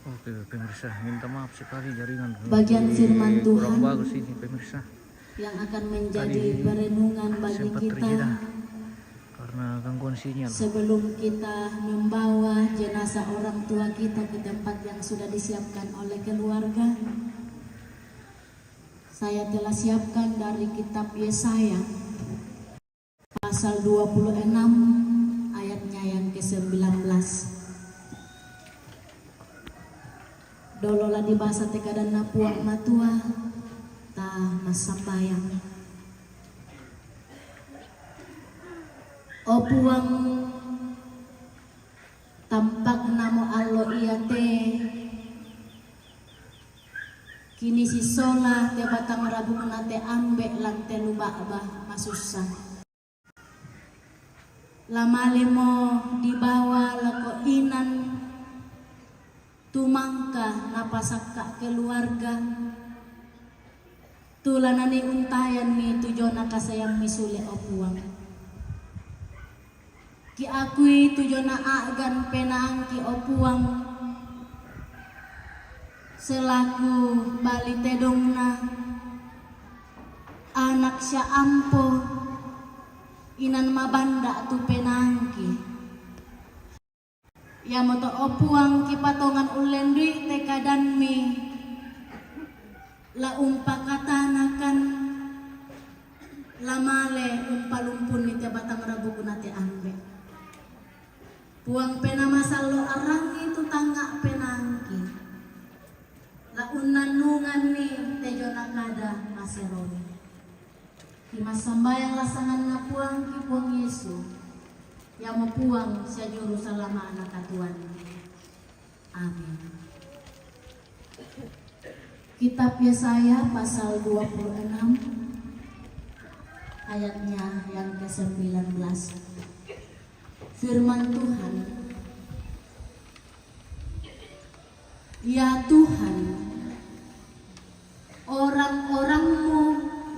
Oke pemirsa, minta maaf sekali jaringan bagian firman Tuhan kurang bagus ini pemirsa, yang akan menjadi perenungan bagi sempat kita terjeda karena gangguan sinyal. sebelum kita membawa jenazah orang tua kita ke tempat yang sudah disiapkan oleh keluarga. Saya telah siapkan dari kitab Yesaya pasal 26 ayatnya yang ke-19. Dolola di bahasa tekadan na puang matua ta masambayang. O puang tampak namo allo iate kini si sola te batang rabung nate ambek lang te lubabah masusah. Lamali mo dibawa lako inan tumangka napasaka keluarga tulanani untayan mi tujona kasayang misuli opuang ki akui tujona agan penang ki opuang selaku bali tedongna anak sya ampo inan mabanda tu penangki ya moto opuang kipatongan ulendui tekadan mi la umpakatanakan lamale umpalumpun ni batang rabu kunate ambe puang pena masalo arangi tu tangga penangki la unanungan ni tejo nakada maseroni di masambayang lasangan na puang ki puang Yesu yang mempuang sia juru salama anak Tuhan. Amin. Kitab Yesaya pasal 26 ayatnya yang ke-19. Firman Tuhan, ya Tuhan, orang-orang-Mu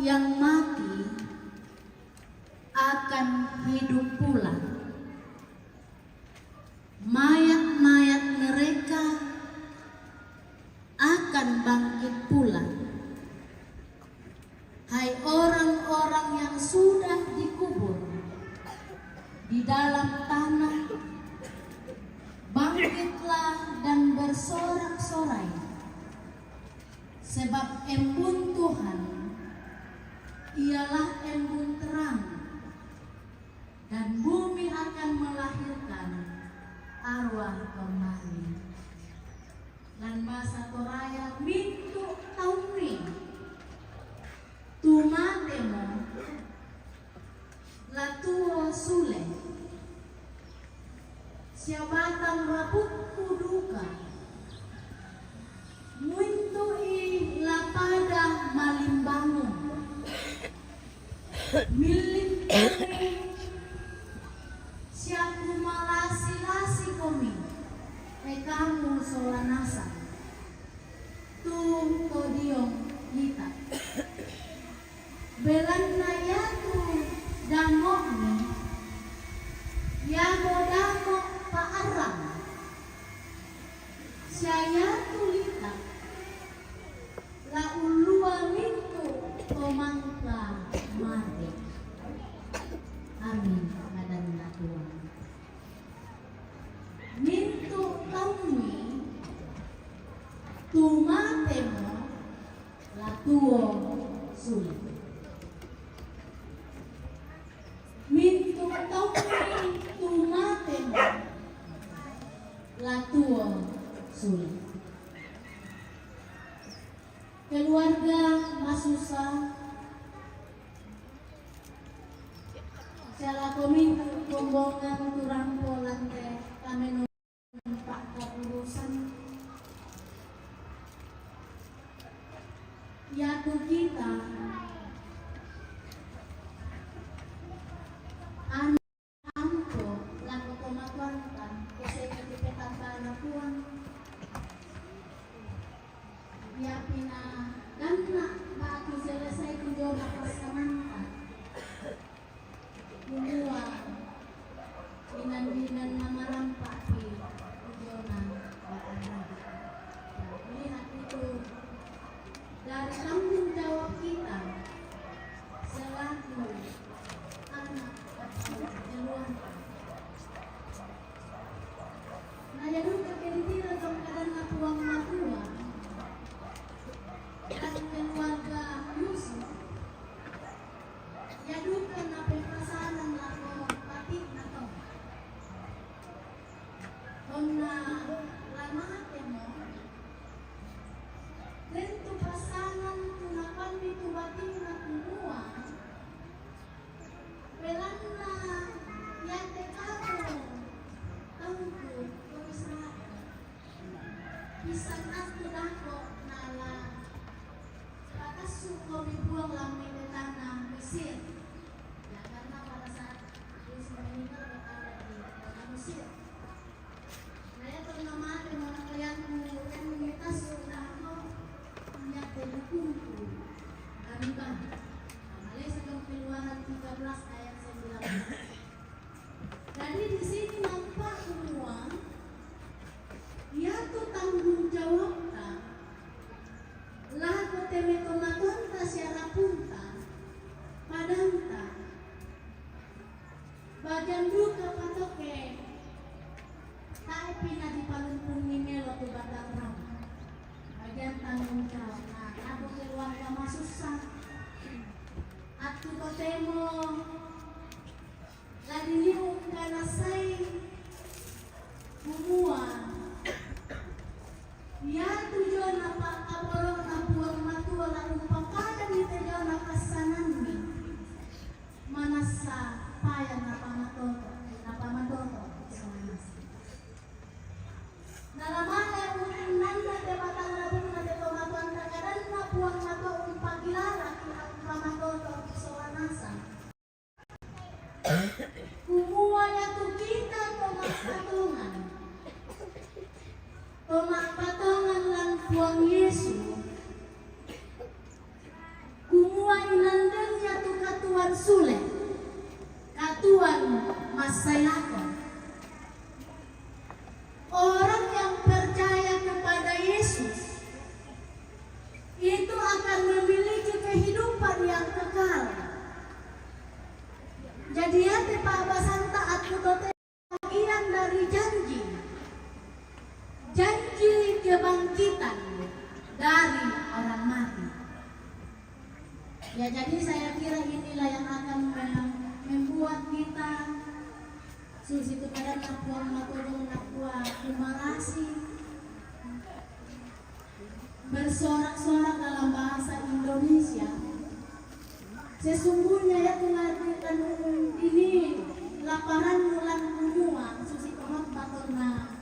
yang mati akan hidup pula. Mayat-mayat mereka akan bangkit pula. Hai orang-orang yang sudah dikubur di dalam tanah, bangkitlah dan bersorak-sorai, sebab embun Tuhan ialah embun terang, dan bumi akan melahirkan arwah kembali. Lan bahasa Toraya mintu taumi tumatemo latuo sule siabatang rabut kuduka mintu i lapada malimbangu milim siaku malasi-lasi komi kamu solanasa tu kodiong kita belan nayatu damokni yamo damok paarang saya tulita la ulua mintu komangka mati. Amin. Madana Tuhan mintu taumi tumatemo latuo sulit. Mintu taumi tumatemo latuo sulit. Keluarga masusa Sala komintu rombongan turampo lante kami numpak kepurusan yaitu kita anak ampo laku komatuankan kesehatan kepetan anak puan ya pina karena batu selesai kunjung pasangan Kumua inan-inan mamarampak di Ujona Donna lamate mo. Dentro pasangan tunapan itu batin na kumua. Pelana yate kako. Tangku berusaha. Isang aku dako nala. Pakas suko dibuang lamay ke tanah Mesir. Ya karena pada saat Yesus meninggal berada di tanah Mesir. Saya pernah makan orang yang minta sudah aku punya teleponku kami bantu. Malaysia Keluaran 13 ayat 19. Jadi di sini nampak semua, yaitu tanggung jawabnya. Lagu teme tomatonta siara punta, padanta. Bagian duka patoke. Tapi na di palumpung ni Melo tu batang ram. Bagian tanggung jawab. Nah, aku keluarga masusah. Aku kotemo. Lagi liung kanasay. Bumua. Ya tujuan apa kaborong na buang matua lalu pakada ni tejo na kasanan mi. Manasa payan na pamatoto. Nalamala yung nanda de batang labong na de tomatuan kagaran na buwang mato ang pagilala ang pamatoto sa wanasa. Kumuha niya to kita tomapatongan. Tomapatongan lang buwang Yesu. Kumuha inandan niya to katuan sulit. Katuan masayakon. Orang yang percaya kepada Yesus itu akan memiliki kehidupan yang kekal. Jadi hati Pak Basanta aku bagian dari janji. Janji kebangkitan dari orang mati. Ya jadi saya kira inilah yang akan membuat kita susi kepada nakwa matulong nakwa kumarasi bersorak-sorak dalam bahasa Indonesia. Sesungguhnya ya tunarkan ini laparan mulan kumua susi komot batona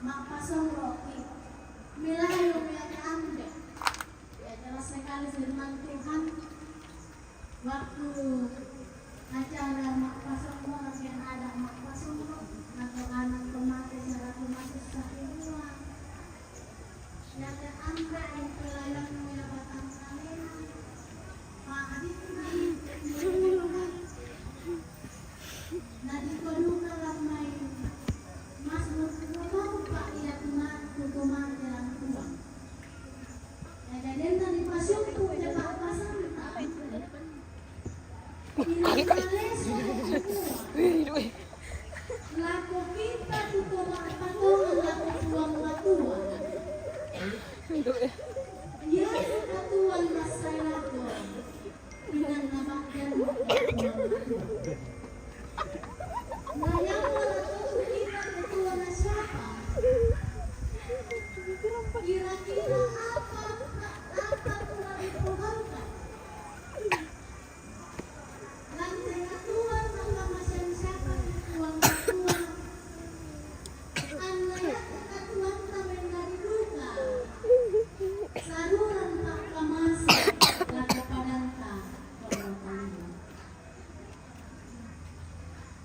makpasong roti milayo yang ambe. Ya jelas sekali firman Tuhan waktu acara makpasong roti yang ada makpasong roti atau anak tomate secara tomatis semua yang ambe yang pelayan mulia batang kalena pahadi nadi koduka ramai mas mau pak ia tomate dalam tuang ya jadi tadi pasung tuh cepat pasang laku kita tuh patungan laku tuang matua ya katuan masayako dengan nabakyan nah yang laku kita ketua na siapa kira-kira apa tulang dipuhalkan lantai katuan mengamasan siapa tuang katuan anak katuan tamen dari duka saluran tak kamasa laga padanta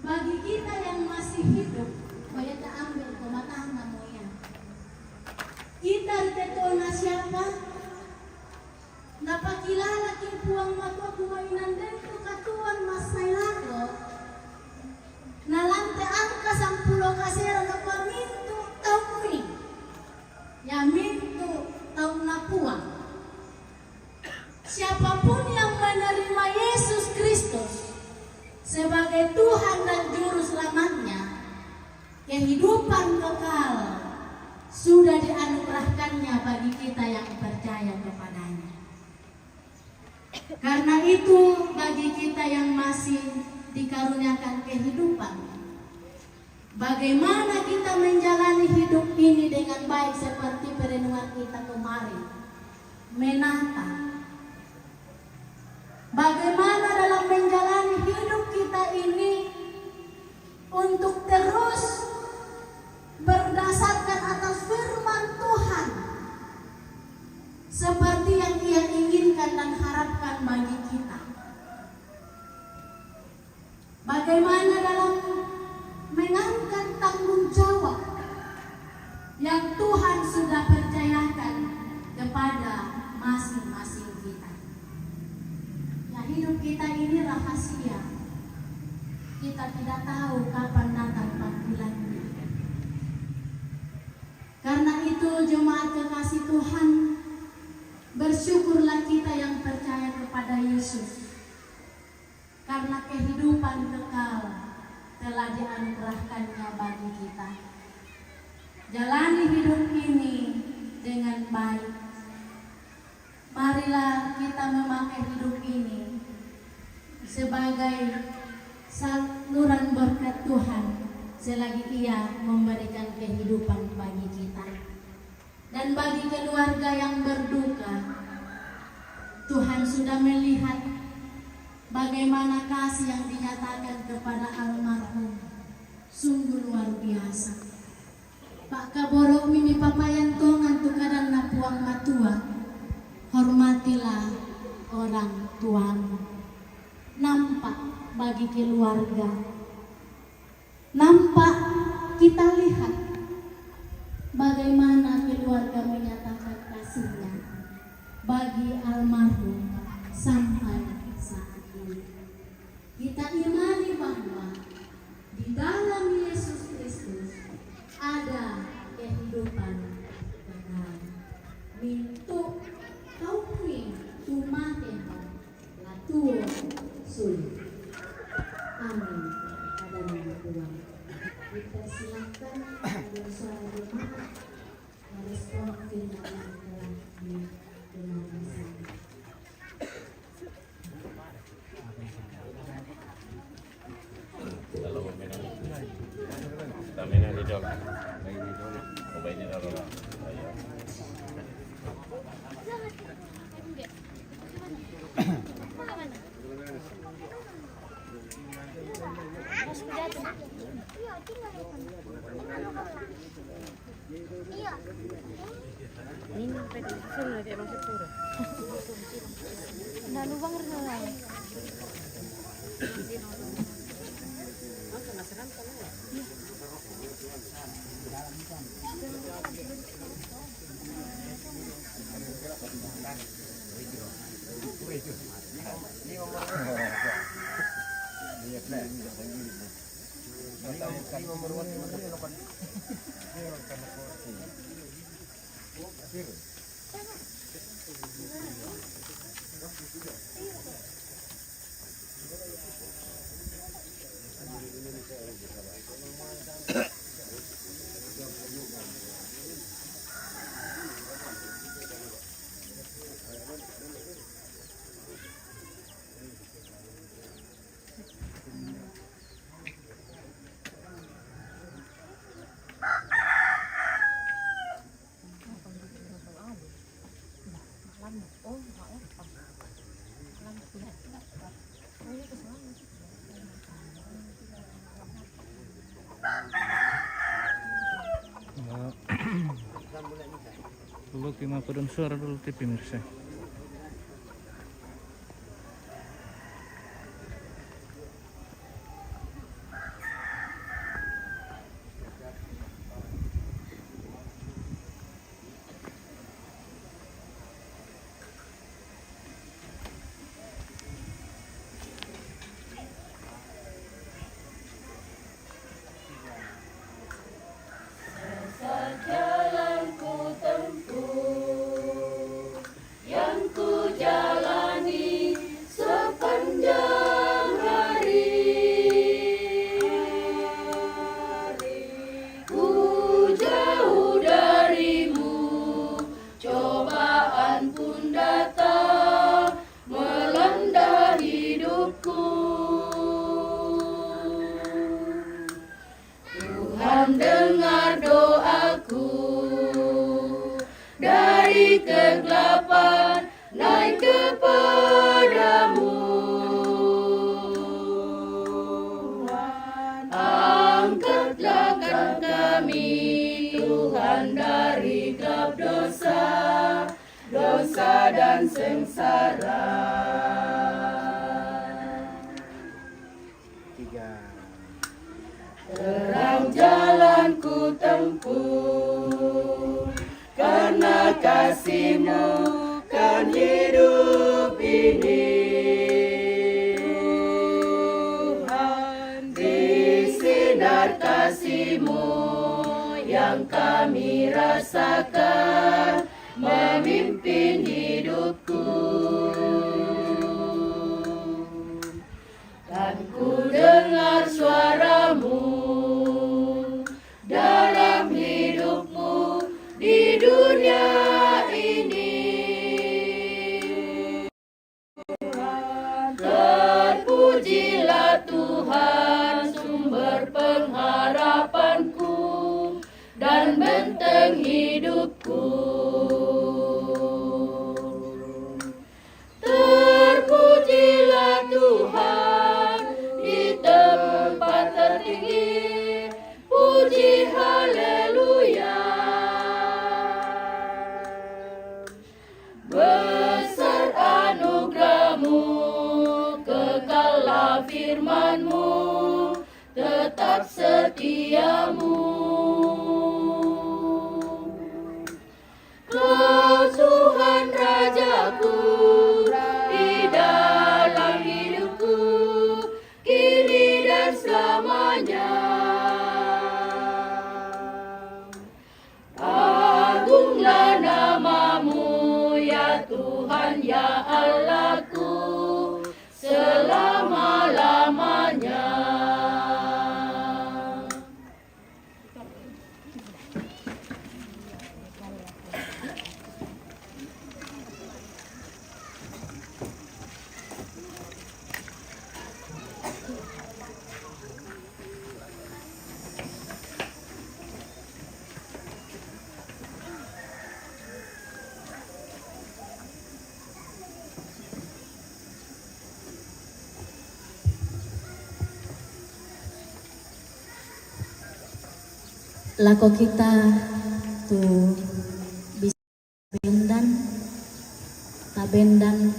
bagi kita yang masih hidup kaya taambil kumatang na mo yan kita teto na siapa napakilala kipuang mato kumainan dito katuan masaylako nalante angka 10 kasera na paminto taumi ya minto taum na puang siapapun yang menerima Yesus Kristus sebagai Tuhan dan Juru Selamatnya, kehidupan kekal sudah dianugerahkannya bagi kita yang percaya kepadanya. Karena itu bagi kita yang masih dikaruniakan kehidupan, bagaimana kita menjalani hidup mengajak kita kemari menata bagaimana dalam menjalani hidup kita ini untuk terus berdasarkan atas firman Tuhan seperti yang Ia inginkan dan harapkan bagi kita. Bagaimana dalam mengangkat tanggung jawab yang Tuhan sudah percayakan kepada masing-masing kita. Ya, hidup kita ini rahasia. Kita tidak tahu kapan datang panggilannya. Karena itu jemaat kekasih Tuhan, bersyukurlah kita yang percaya kepada Yesus. Karena kehidupan kekal telah dianugerahkannya bagi kita. Jalani hidup ini dengan baik. Marilah kita memakai hidup ini sebagai saluran berkat Tuhan selagi Ia memberikan kehidupan bagi kita. Dan bagi keluarga yang berduka, Tuhan sudah melihat bagaimana kasih yang dinyatakan kepada almarhum. Sungguh luar biasa. Pak kaborok mimi papayan tongan tukadang napuang matua. Hormatilah orang tuamu. Nampak bagi keluarga. Nampak kita lihat bagaimana keluarga menyatakan kasihnya bagi almarhum sampai saat ini. Kita imani bahwa di dalam Yesus Kristus ada kehidupan kekal. Mintu taumi tumateho latuo suli. Amin. Pada nama Tuhan. Kita silakan dengan suara jemaat merespon firman yang telah didengarkan. También el idioma. Obey the law. Ini sudah dia masuk turun. Nah, lubang renang. Dulu kima pedun suara dulu pemirsa. Jalanku tempuh. kegelapan naik kepadamu. Angkatlah kami Tuhan dari gelap dosa, dosa dan sengsara. Terang jalanku tempuh, karena kasih-Mu kan hidup ini. Tuhan, di sinar kasih-Mu yang kami rasakan memimpin hidupku. Dan ku dengar suara-Mu dalam hidupmu di dunia ini. Terpujilah Tuhan, sumber pengharapanku dan benteng hidupku. Terpujilah Tuhan di tempat tertinggi, puji haleluya. Besar anugerah-Mu, kekallah firman-Mu, tetap setia-Mu. Kau Tuhan Rajaku di dalam hidupku, kini dan selamanya. Agunglah nama-Mu ya Tuhan ya Allahku, selama-lamanya. Lako kita tu bisa tabendan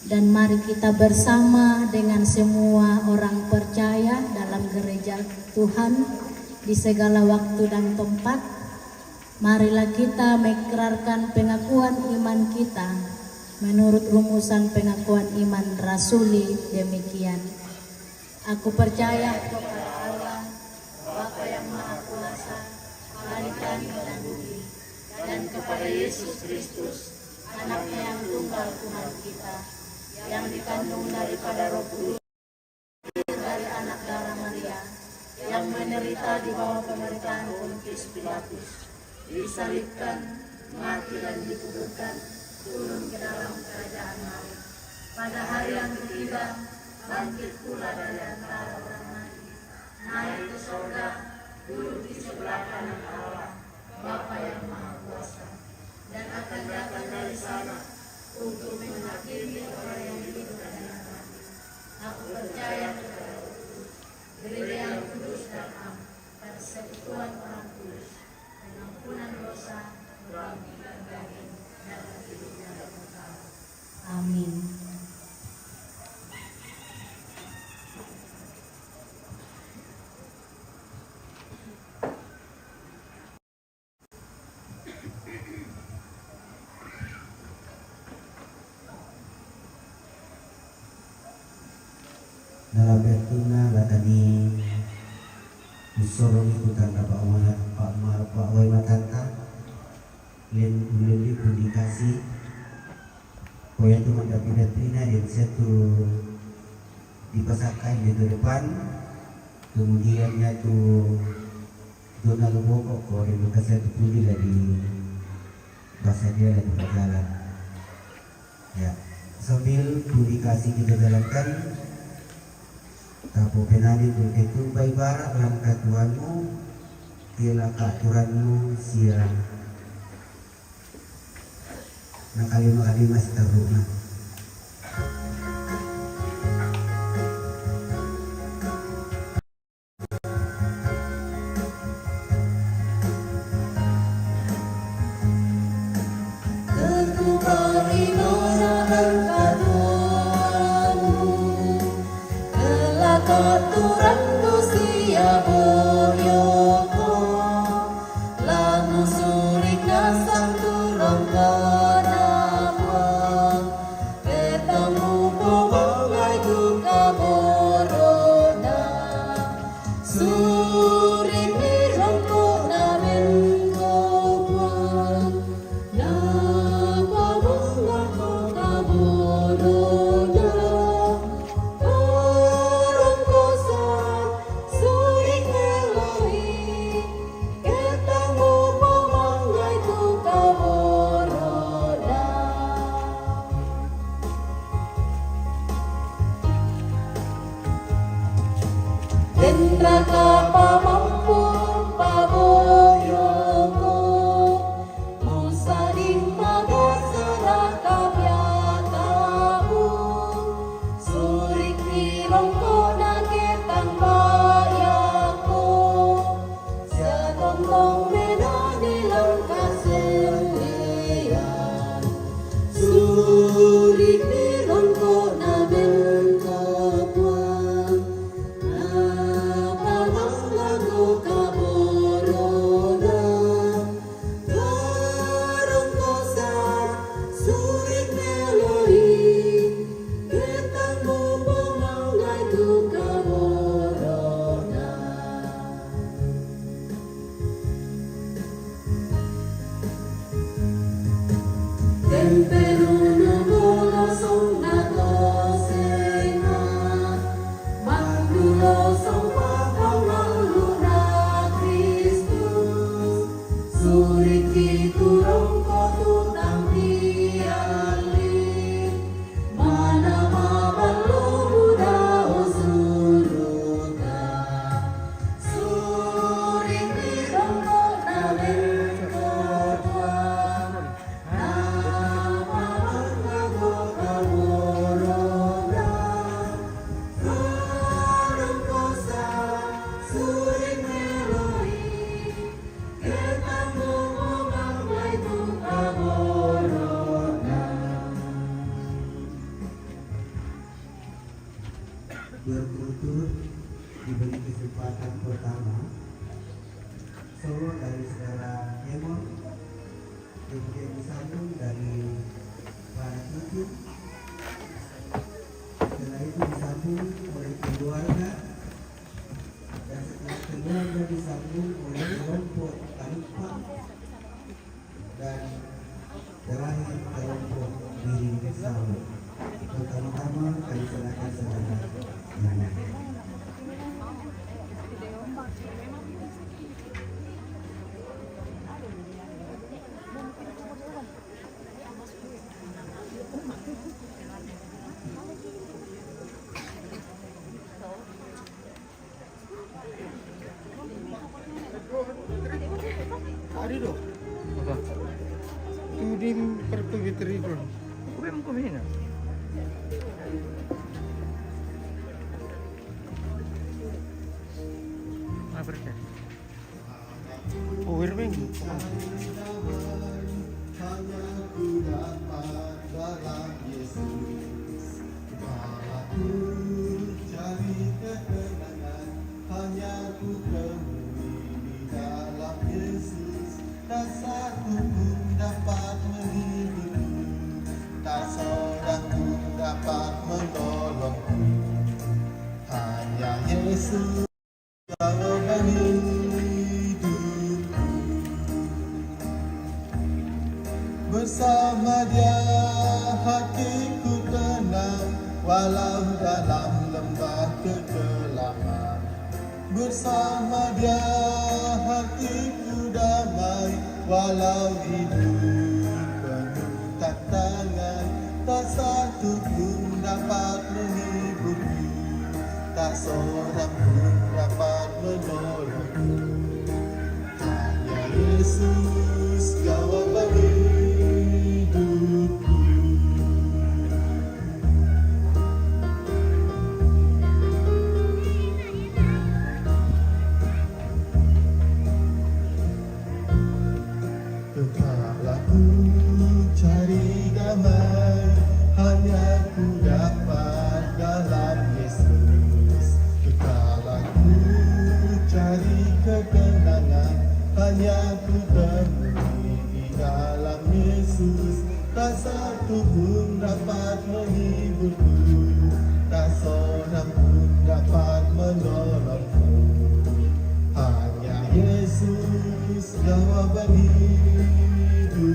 dan mari kita bersama dengan semua orang percaya dalam gereja Tuhan di segala waktu dan tempat. Marilah kita mengikrarkan pengakuan iman kita menurut rumusan pengakuan iman rasuli demikian. Aku percaya kepada Allah, Bapa yang Maha Kuasa, Bapa dan Budi, dan kepada Yesus Kristus, Anaknya yang tunggal Tuhan kita, yang dikandung daripada Roh Kudus, dari anak darah Maria, yang menderita di bawah pemerintahan Pontius Pilatus, disalibkan, mati dan dikuburkan, turun ke dalam kerajaan maut. Pada hari yang ketiga, bangkit pula dari antara orang mati, naik ke surga, duduk di sebelah kanan Allah, Bapa yang Maha Kuasa, dan akan datang dari sana untuk menghakimi orang yang hidup dan yang mati. Aku percaya kepada gereja yang kudus dan am, persekutuan orang kudus, pengampunan dosa, kebangkitan daging, dan hidup yang kekal. Amin. Dalam bertuna latani usorong ikutan Pak Wai Matanta len ulili publikasi koya tu mendapi bertuna dan satu dipasangkan di depan, kemudian tu dona luboko ko edukasi tu puli di bahasa dia lagi berjalan ya sambil publikasi kita jalankan. Tapo penani tu itu baik barak langkah Tuhanmu, ialah keaturanmu sia ng kalima-kalima sa taruna. Berturut-turut diberi kesempatan pertama solo dari saudara Emon, kemudian disambung dari para cucu, setelah itu disambung oleh keluarga, dan setelah keluarga disambung oleh kelompok Talipa, dan terakhir kelompok diri bersama. Pertama-tama kami serahkan saudara Nana. Arido, Apa? kemudian pergi terima. Udah mau kumina. Apa sih? Oh, Wirming. Dapat menolongku, hanya Yesus jawaban hidupku. Bersama Dia hatiku tenang, walau dalam lembah kegelapan. Bersama Dia hatiku damai, walau hidup penuh tantangan. Tak satu pun dapat menghiburku, tak seorang pun dapat menolongku. Hanya Yesus jawaban hidupku. ku cari damai, hanya ku dapat dalam Yesus. Kekal ku cari ketenangan, hanya ku temui di dalam Yesus. Tak satu pun dapat menghiburku, tak seorang pun dapat menolongku. Hanya Yesus jawaban hidupku.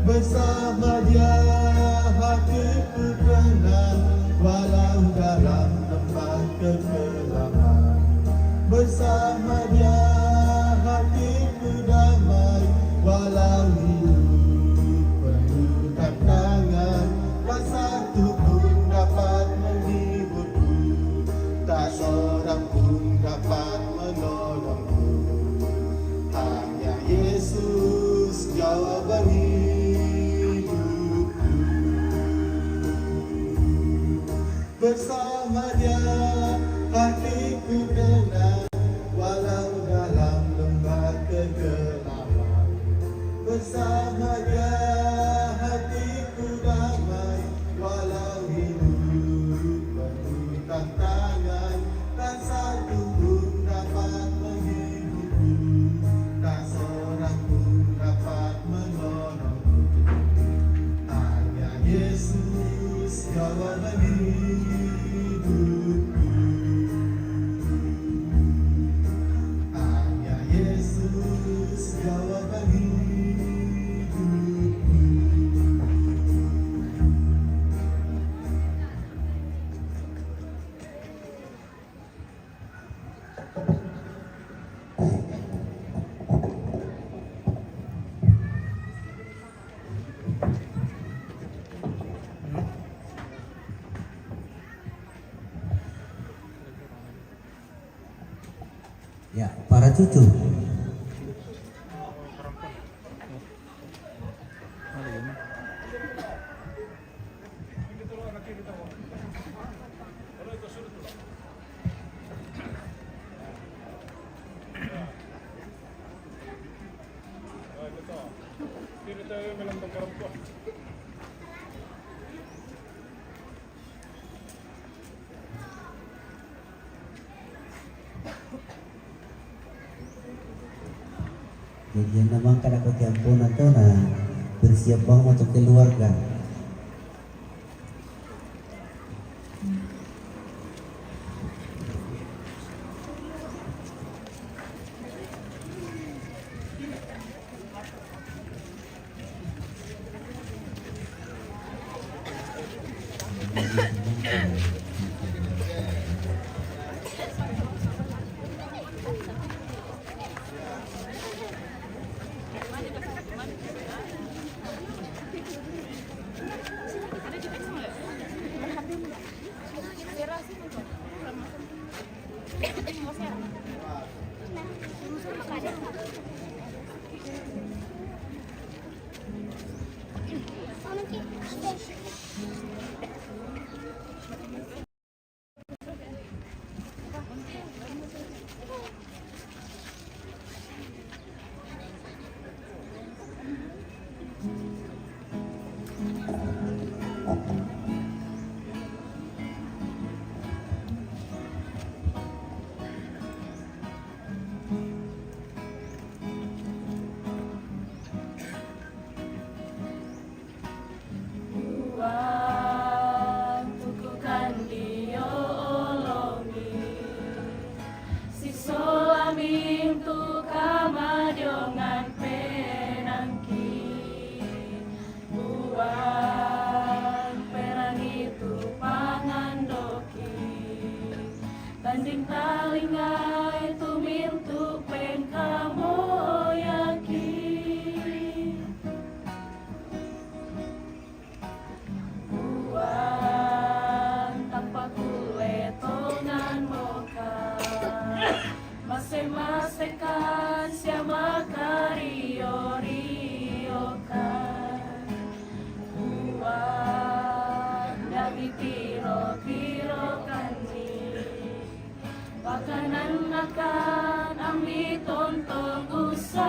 Bersama Dia hatiku tenang, walau dalam lembah kegelapan. Bersama Dia hatiku damai, walau hidup penuh tantangan. Tak satu pun dapat menghiburku, tak seorang pun dapat menolongku. Hanya Yesus jawaban hidupku. Bersama Dia hatiku tenang, walau dalam lembah kegelapan. Bersama Dia hatiku damai, walau hidup penuh tantangan. Tak satu pun dapat menghiburku, tak seorang pun dapat menolongku. Hanya Yesus jawaban hidupku. Hanya Yesus jawaban hidupku. Ya, para cucu. Jadi namang kada ko tiampunan to na bersiap bang untuk keluarga. Tanding talingai tumintu pen kamu yakin buan tanpa kuletongan moka mase-mase kan siama kario-riokan buan dari tiro-tirokan Pakanan akan ami tontong usah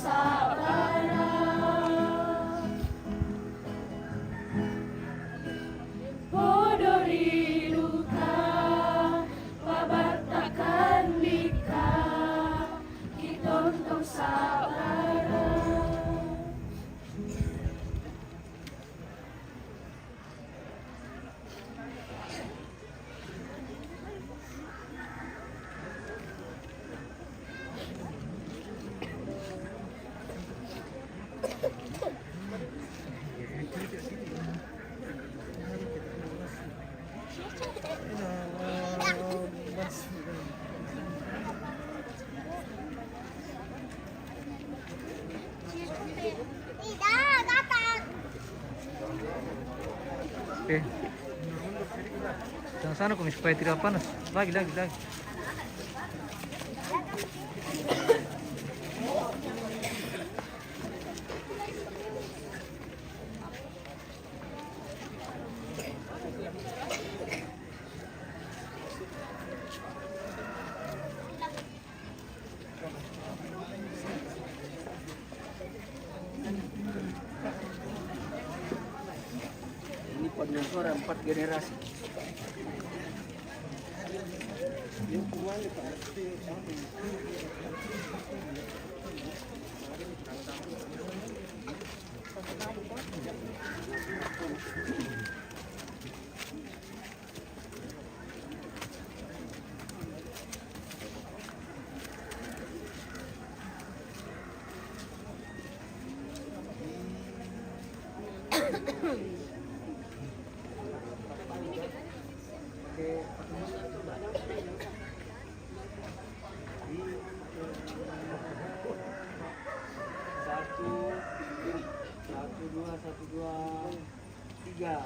sabara. Podori duka, babat takkan lika, kita untuk sabara. Oke. Jangan sana kok supaya tidak panas. Lagi. Ini penyesuara 4 generasi. Satu, dua, tiga.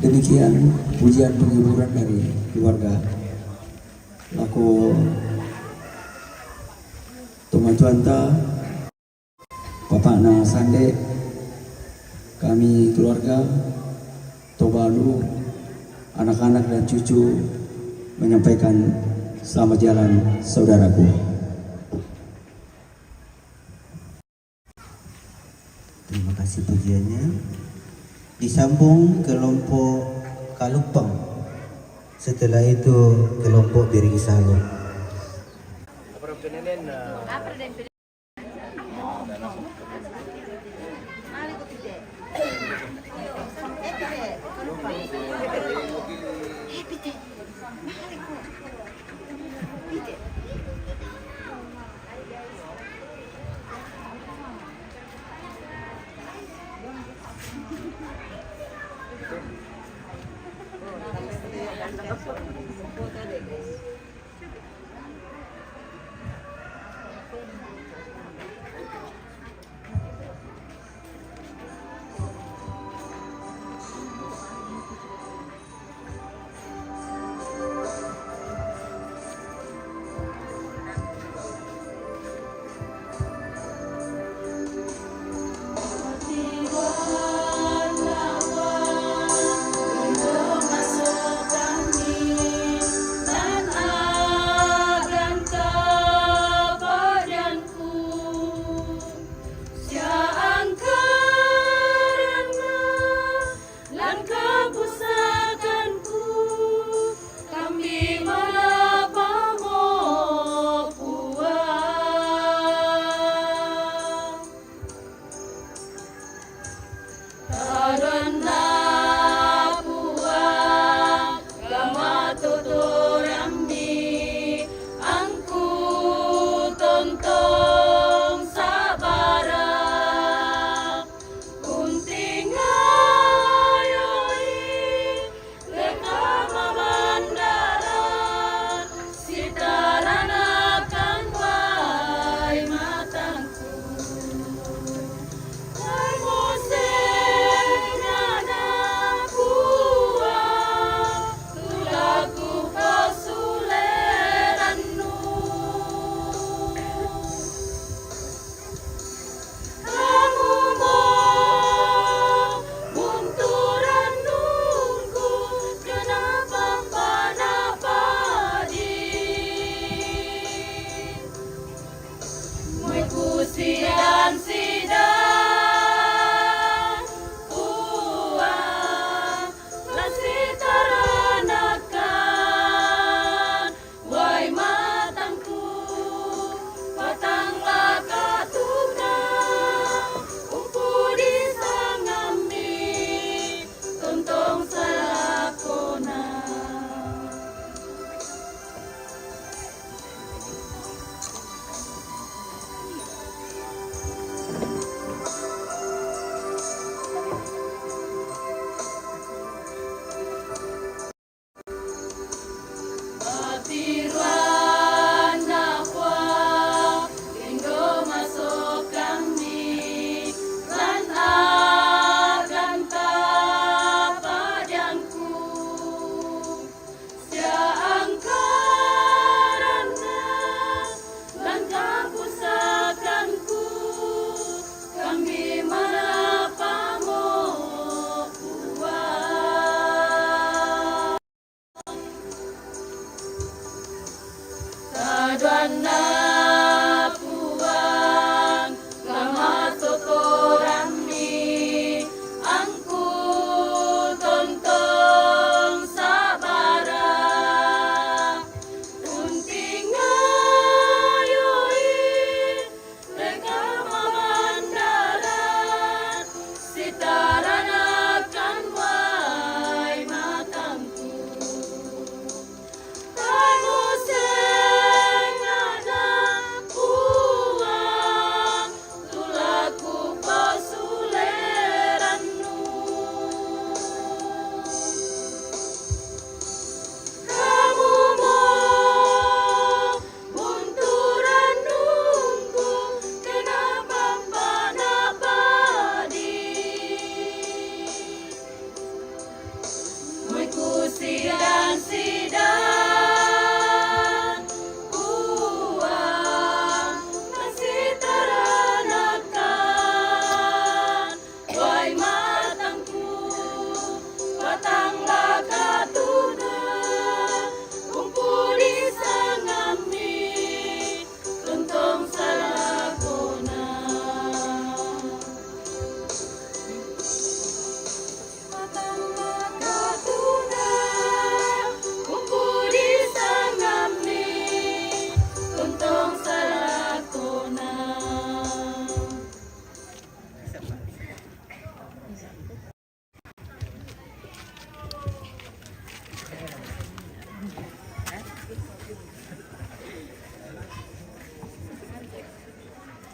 Demikian pujian penghiburan dari keluarga Lako Toma Cuanta, Bapak Na Sande, kami keluarga Tobalu, anak-anak dan cucu menyampaikan selamat jalan saudaraku. Terima kasih pujiannya. Disambung kelompok Kalupang. Setelah itu kelompok Birigisalo.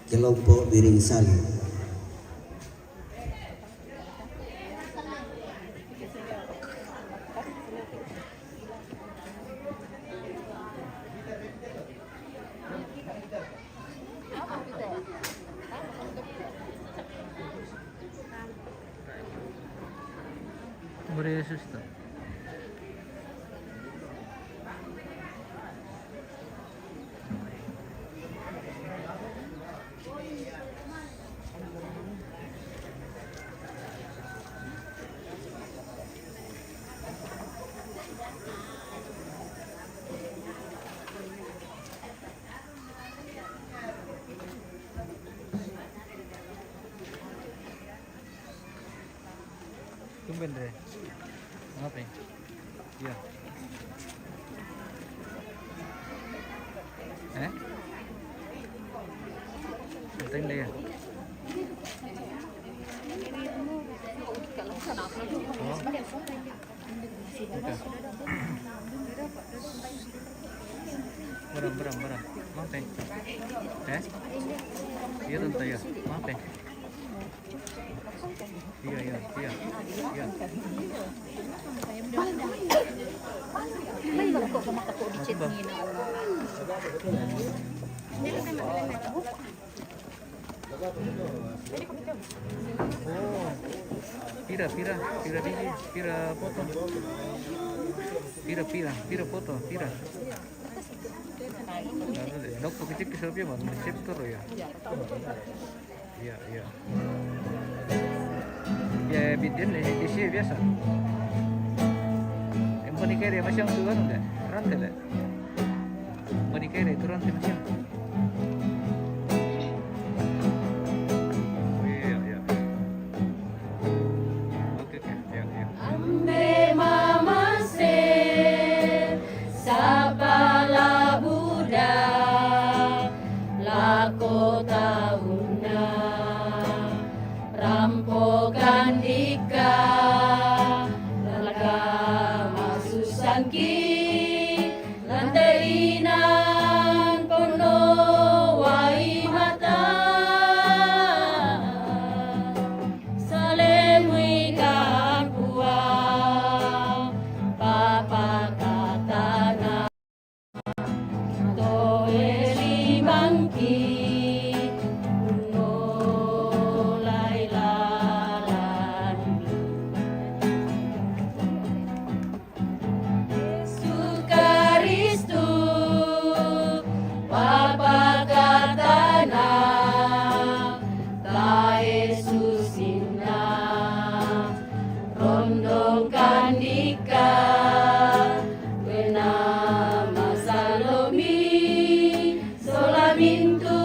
kelompok Biring Sali. Maria Yesus tuh. Tumben deh. Apa ya? Iya. Penting deh ya. Oh. Udah. Berang. Maaf ya. Iya tante ya. Maaf ya. Iya. Oh, pira foto. Pira foto. Dokter kecil keselnya bang, reseptor ya. Iya. Ya bitin di sini biasa. Yang menikah dia masih yang tua enggak? Rantai deh. Menikah dia itu rantai masih yang. Iya. Oke. Ya. Ambe mama se sapala Buddha lako tahuna rampokan ika laga masusan ki lantainan pono wai mata salemui kakua papa katana to elimangki Solomi, solamintu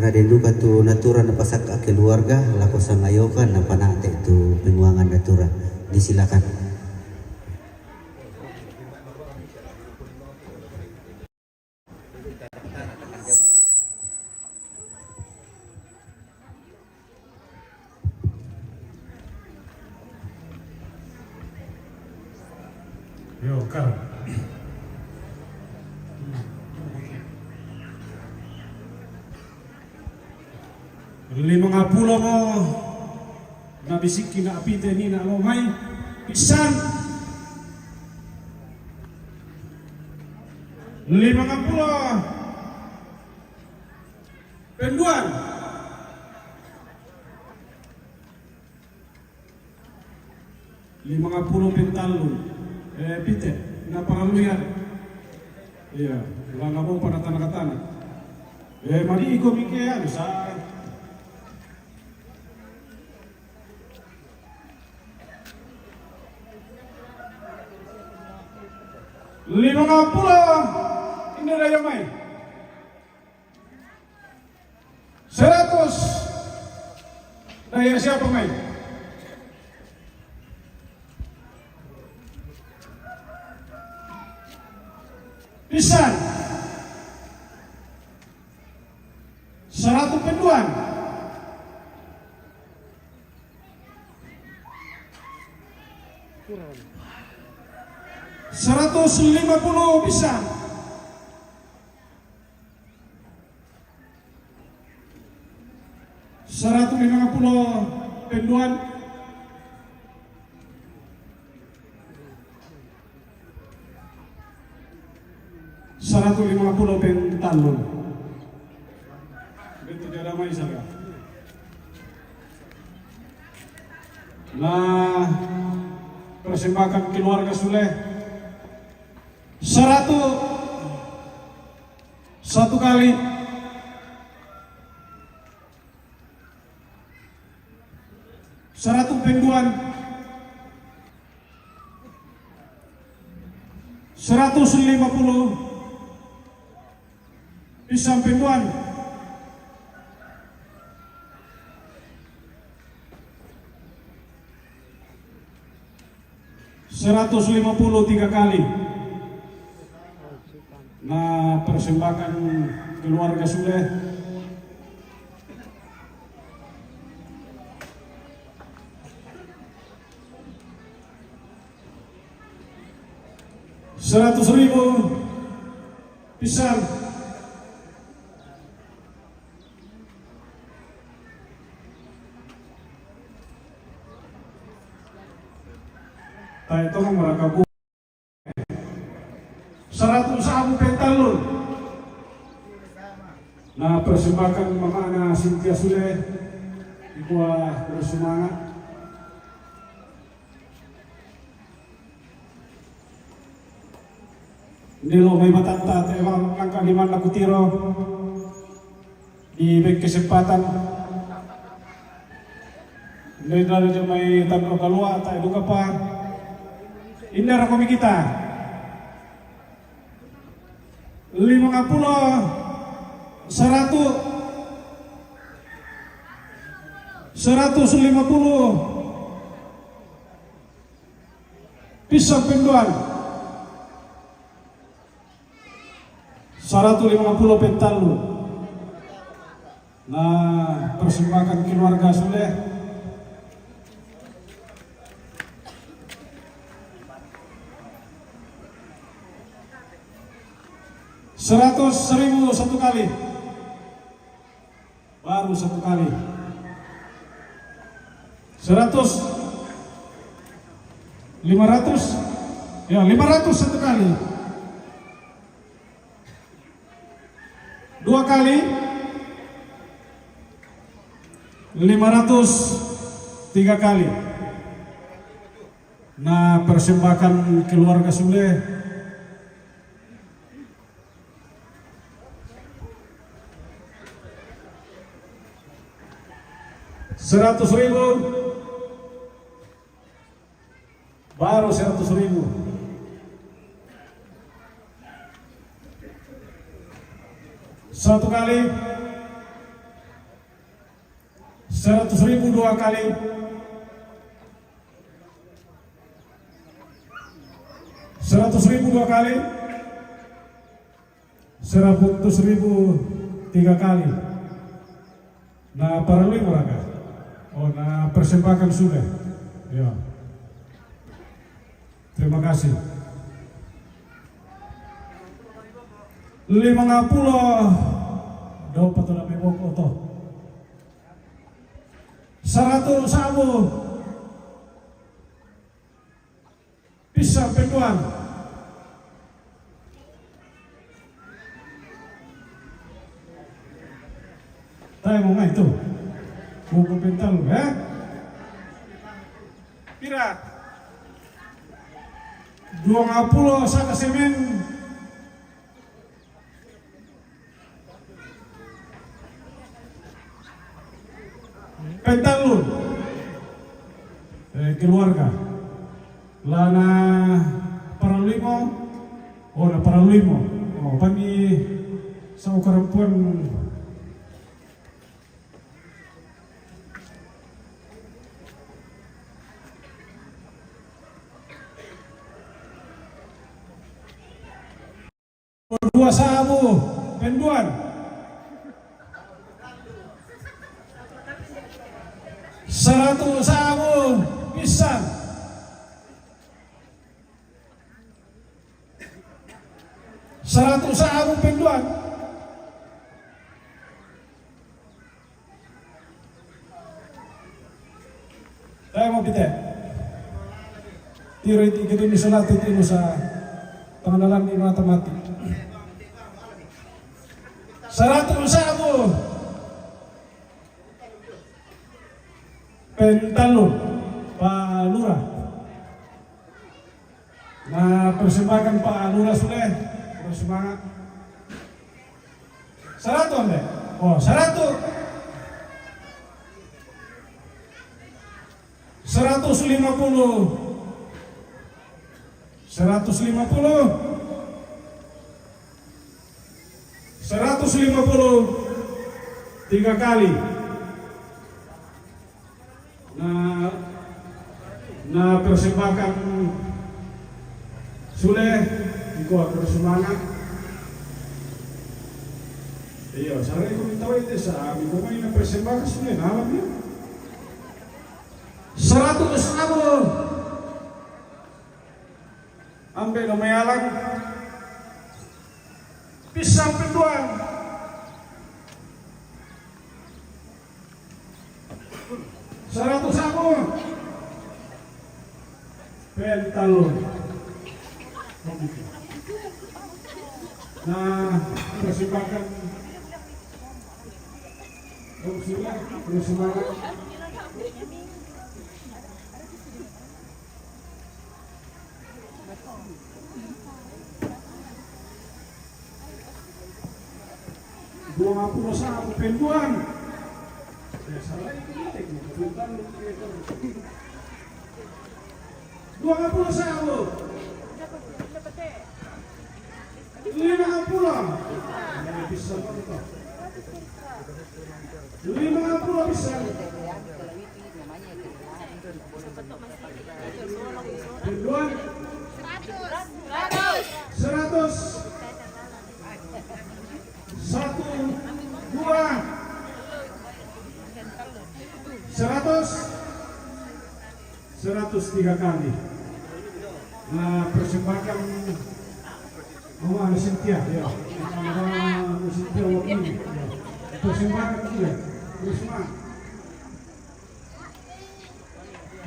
Karena denduka tu naturan na pasak keluarga lako sangayokan na panate tu penguangan natura. Disilakan. Yo, Kar. Limang pulo mo nabisiki na apite ni na lomay pisan 50 penduan 50 pentalun pite na pangaluyan iya wala mo para tanah-tanah mari iko mikir sa 50 ini raya mai 100 raya siapa mai pisan 100 penduan 150 bisa 150 penduan 150 pentalun itu dia ramai saya nah persembahkan keluarga Sule 100 satu kali 100 penduan 150 pisang penduan 153 kali. Nah, persembahkan keluarga Sule. $100.000 pisang. Itu mereka 100 sabu pentalun. Nah, persembahkan Mama Cynthia Sule ikuah bersemangat. Nilo may matanta tewang langkah liman laku tiro di baik kesempatan. Dari daraja may tanro kalua tayo duka pa. Indara kami kita 50 100 150 pisang penduan 150 pentalu. Nah, persembahkan keluarga Sule. $100.000 satu kali, baru satu kali. 100, 500, ya 500 satu kali, 2 kali, 500 3 kali. Nah, persembahkan keluarga Sule. $100.000 baru 100.000. Satu kali 100.000 2 kali. 100.000 2 kali. 100.000 3 kali. Nah, para lu raga. Oh, nah persembahkan sudah. Ya. Terima kasih. 50 dapat na may boko to. 100 sabu. Pisang penduan. Tayo mo nga ito. Buko pental, Pira. 20 sa kasemen. Pentalun. Keluarga. Lana paralimo. Oh, na paralimo. Oh, kami sa ukarampuan. Dua sabu penduan. 100 sabu pisang. 100 sabu penduan. Tayo mo pite. Tiro iti ni salat iti mo sa pangalan ni matematik. 100 sabu pentalun Pak Lurah. Nah, persembahkan Pak Lurah sudah. Bersemangat. 100 deh. Oh, 100. 150. 150. 150 3 kali. Nah persembahkan Sule ikut bersemangat. Iya, saya komentar itu sa ami ko may persembahkan Sule alam ya. 100 sabu. Ambil lumayan. Pisang penduan. 100 sabu. Pentalun. Nah, persembahkan Sule bersemangat. Dua puluh sabu penduan. Salah itu milik. 20 sabu. 50. Bisa apa? 50 bisa. Penduan 100. 1, 2, 100 103 kali. Nah, persembahkan Mama Cynthia ya. Mama Cynthia wakil. Persembahkan dia. Risma.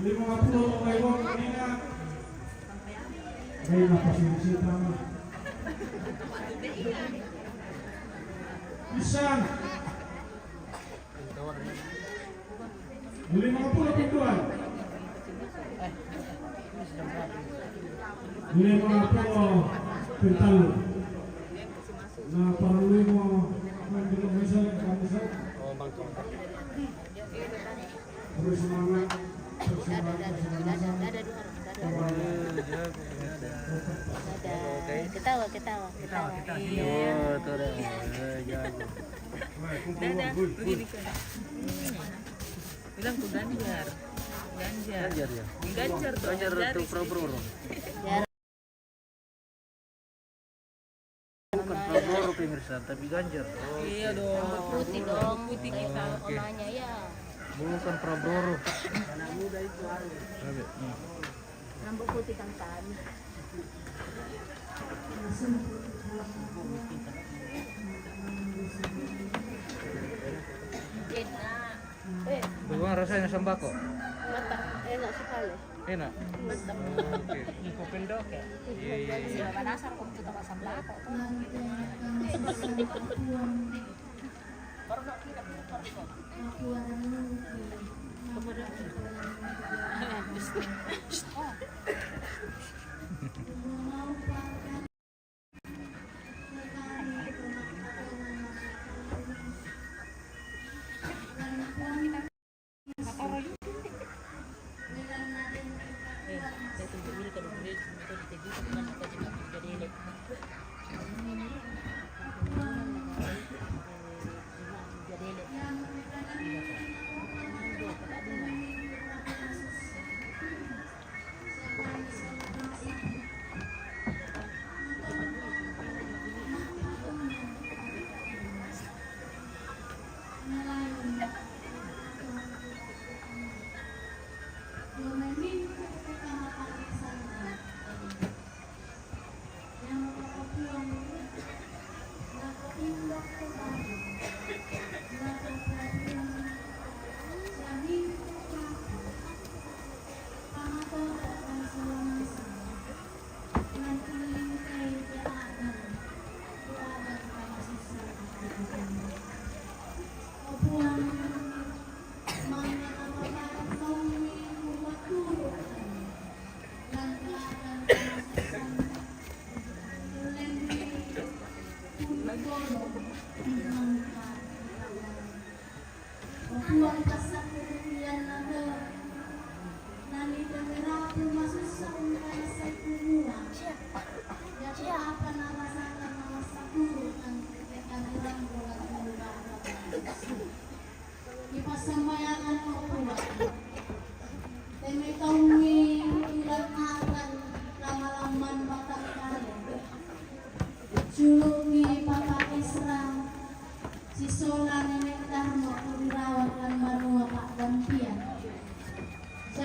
50 lewat Nina. Nina pasien utama. Pisang 50 penduan. 50 pentalun. Nah, paralimo belum bisa kamu sa. Terus semangat. Ketawa. Oh, tuh deh. Dadah. Begini kan. bilang tuh Ganjar. Ganjar ya. Ganjar tuh. Ganjar tuh Prabowo. Bukan Prabowo pemirsa, tapi Ganjar. Iya dong. Putih dong. Putih kita namanya ya. Bukan Prabowo. Rambut putih kan kan. Bagaimana rasanya sembako? Mantap, enak sekali. Enak. Mantap. Oke. Info pendok ya. Iya. Siapa dasar kok kita pasang belakang.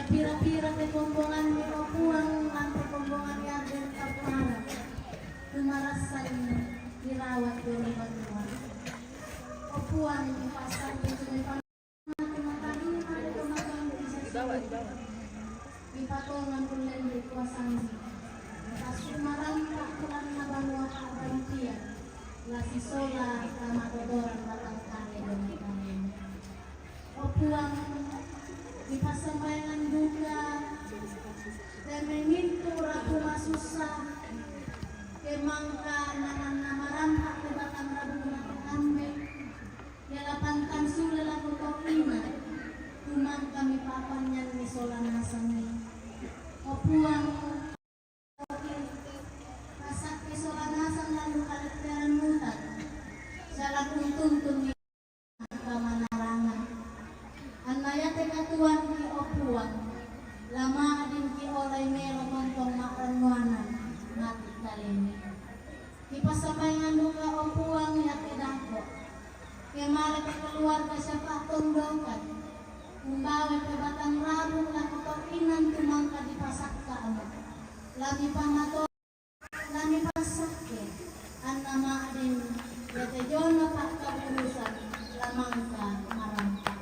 Pira-pira ke kombongan ni Opuang lantai kombongan yang ada terpengaruh kemarasan dirawat oleh bantuan Opuang pasang di sini di patongan kulen di kuasaan Kasumaran tak pulang nabanua kabantia la sisola kama dodoran batang kare dengan kami Opuang di pasambayangan juga dan memintu rabu masusah kemangka nanan namarampak ke batang rabu ambil yalapankan sula laku tokina kumang kami papannya ni solana sami Opuang pasak ke solana sang lalu karakteran mutan salah tuntun ni kamanarangan anaya tekatuan ki Opuang lama adin ki olay mero montong makranwanan mati talini di pasabayangan duka Opuang ya kedako kemala ke keluarga siapa tongdokan umbawe ke batang rabu laku tokinan tumangka di pasakka lagi pamato lagi pasakke annama adin yate jono pak kaburusan lamangka marangka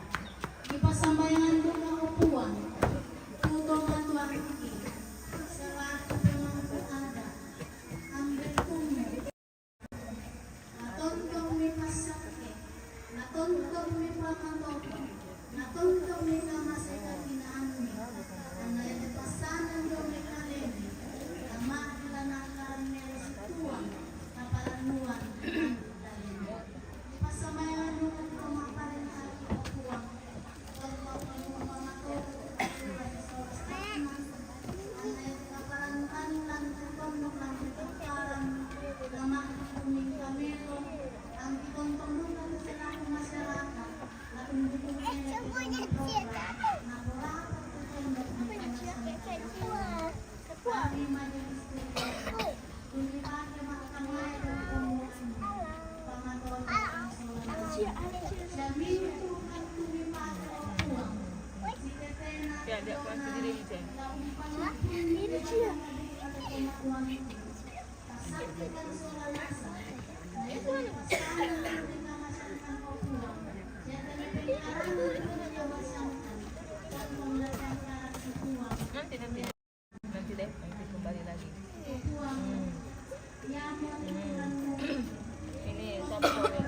di pasambayangan duka Opuang tutong atuang iki selaku pemangku ada ambil kumu natontong mi pasakke natontong mi pamatoko natontong mi kamaseka kinaanmi anay pasanan do mi kalemi ama dia pulang sendiri aja. Nanti deh, nanti kembali lagi. Ini sampul ya.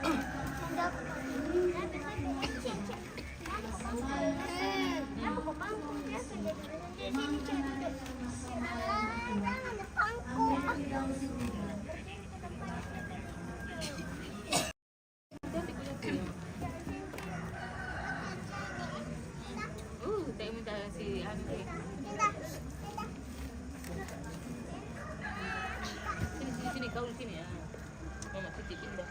Saya minta si anu deh. Sini kau di sini ya. Mama titipin dah.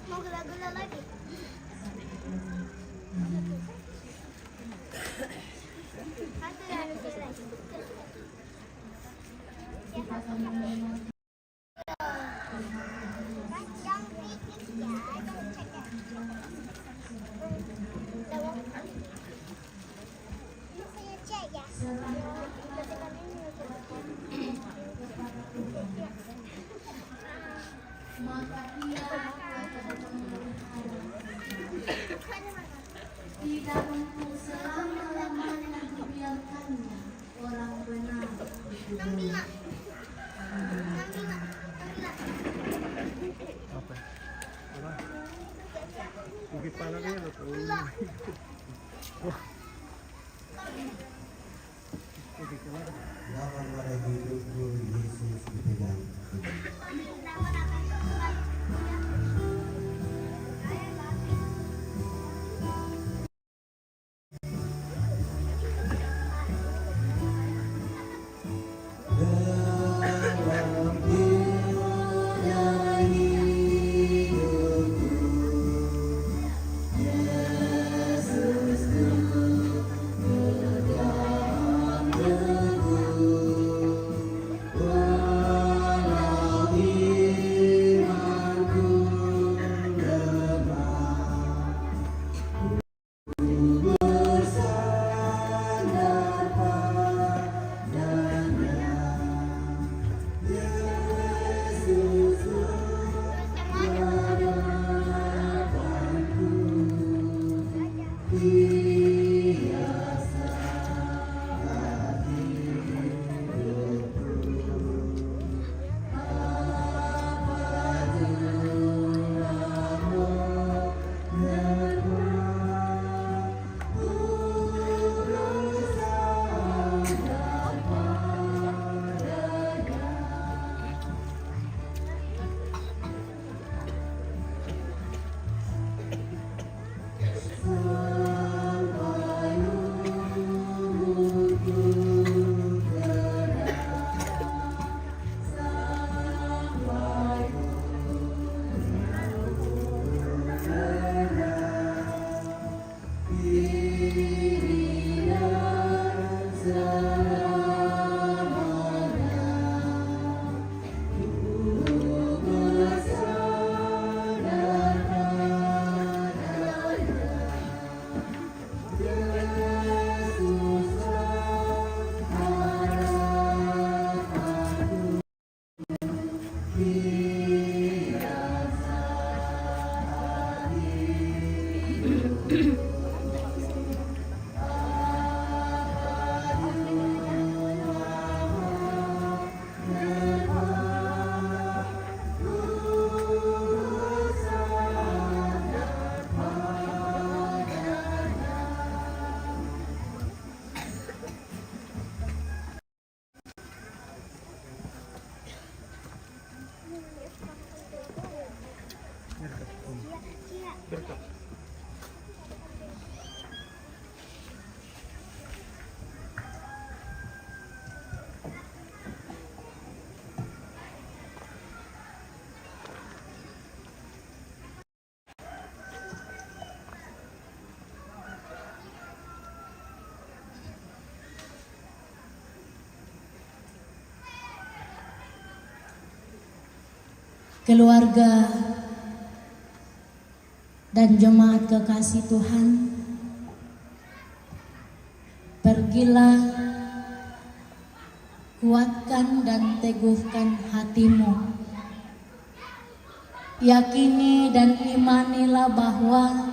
Mau gula-gula lagi? Satu lagi. Maka ia tidak untuk selama-lamanya dibiarkannya orang benar di dunia. Apa? Bukit Palangnya loh. Wah. Lawan pada hidupku Yesus dipegang. Dalam dunia hidupku, Yesusku pegang teguh. keluarga dan jemaat kekasih Tuhan, pergilah, kuatkan dan teguhkan hatimu. Yakini dan imanilah bahwa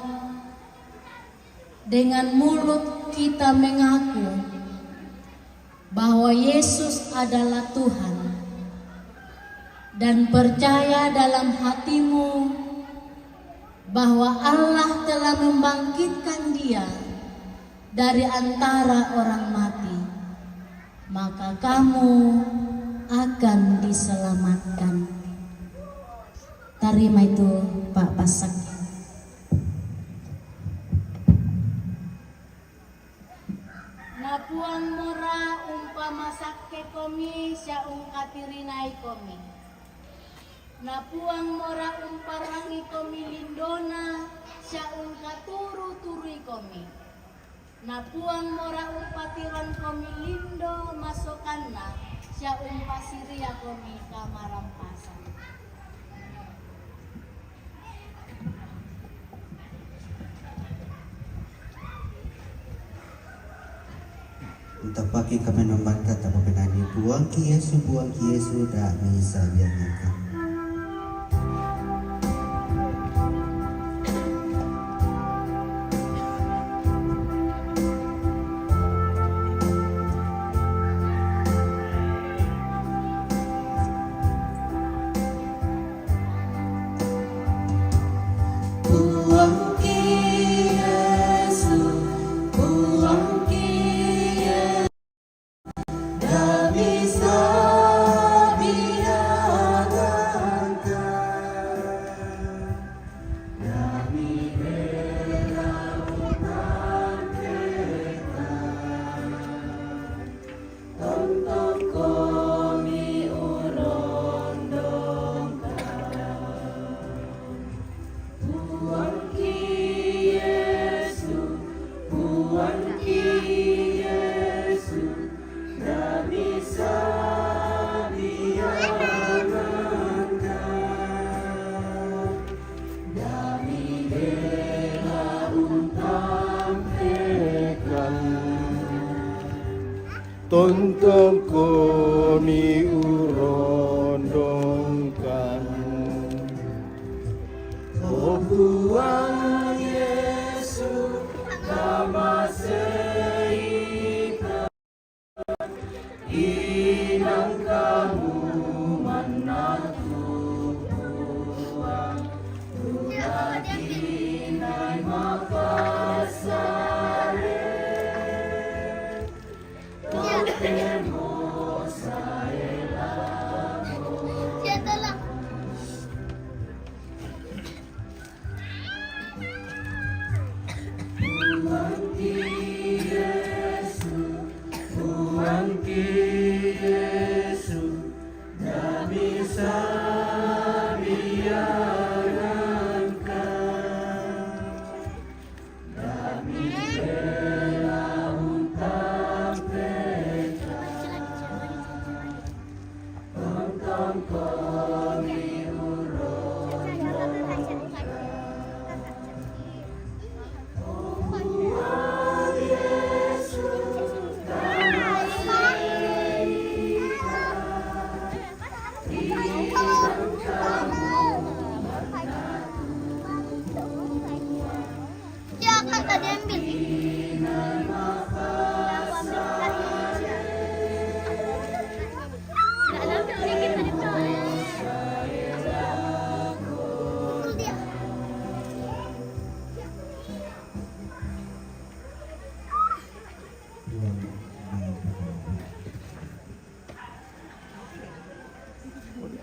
dengan mulut kita mengaku bahwa Yesus adalah Tuhan dan percaya dalam hatimu bahwa Allah telah membangkitkan Dia dari antara orang mati, maka kamu akan diselamatkan. Terima itu Pak Pasak. Napuang mora umpama sakke komi syaung katirinai komi. Napuang mora umparangi komi lindona syaung katuru-turui komi. Napuang mora umpatiran komi lindo masokanna syaung pasiria komi kamarampasan. Untuk pagi kami membantah tak mengenai buang ki Yesu dak bisa jangan. Tontong komi urondongkan O buang Yesus nama seita inang kamu menatu buang Tunakinai mafasare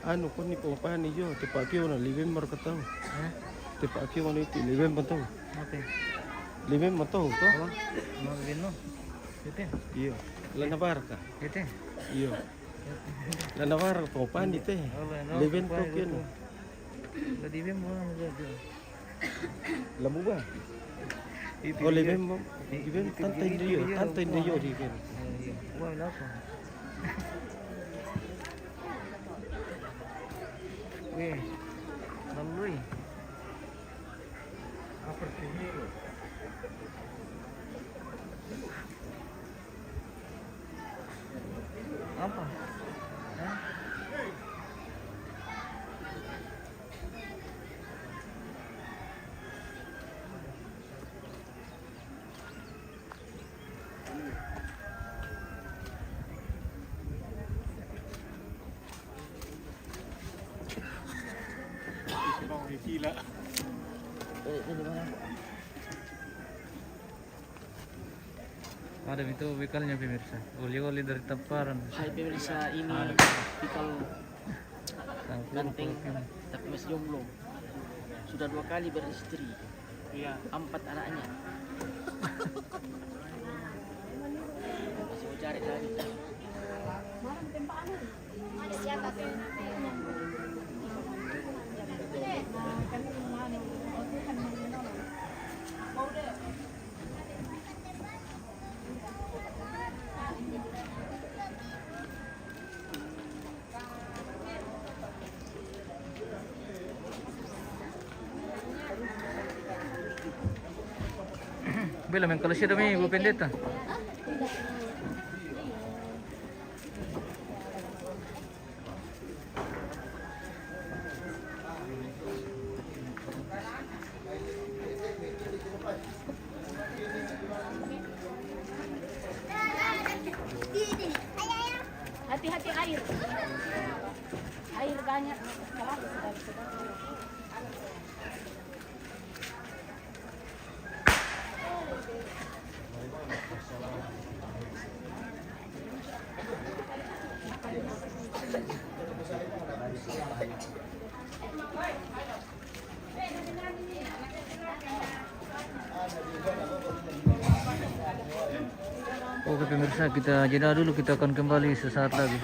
Anu ko ni pampahan niyo, tipaki na libem markatang. Tipaki mo ni libem matang. Oke. Libem matang ko. Apa? Mau gino? Gitu. Iyo. Lanabar ka. Gitu. Iyo. Lanabar pampahan ni te. Libem ko kino. Tadi dia mau nggak? Lamu ba? Oh libem mo. Libem tantay niyo di kan. Iya. Wah, apa? Weh, lalui. Apa? Hah? Ada itu bekalnya pemirsa. Oli-oli dari temparan. Hai pemirsa, ini pikal ganteng tapi masih jomblo. Sudah 2 kali beristri. Iya, 4 anaknya. Masih mau cari lagi. Siapa tuh? Bela main kalau siya dami, ibu pendeta. Hati-hati air. Air banyak. Oke pemirsa, kita jeda dulu, kita akan kembali sesaat lagi.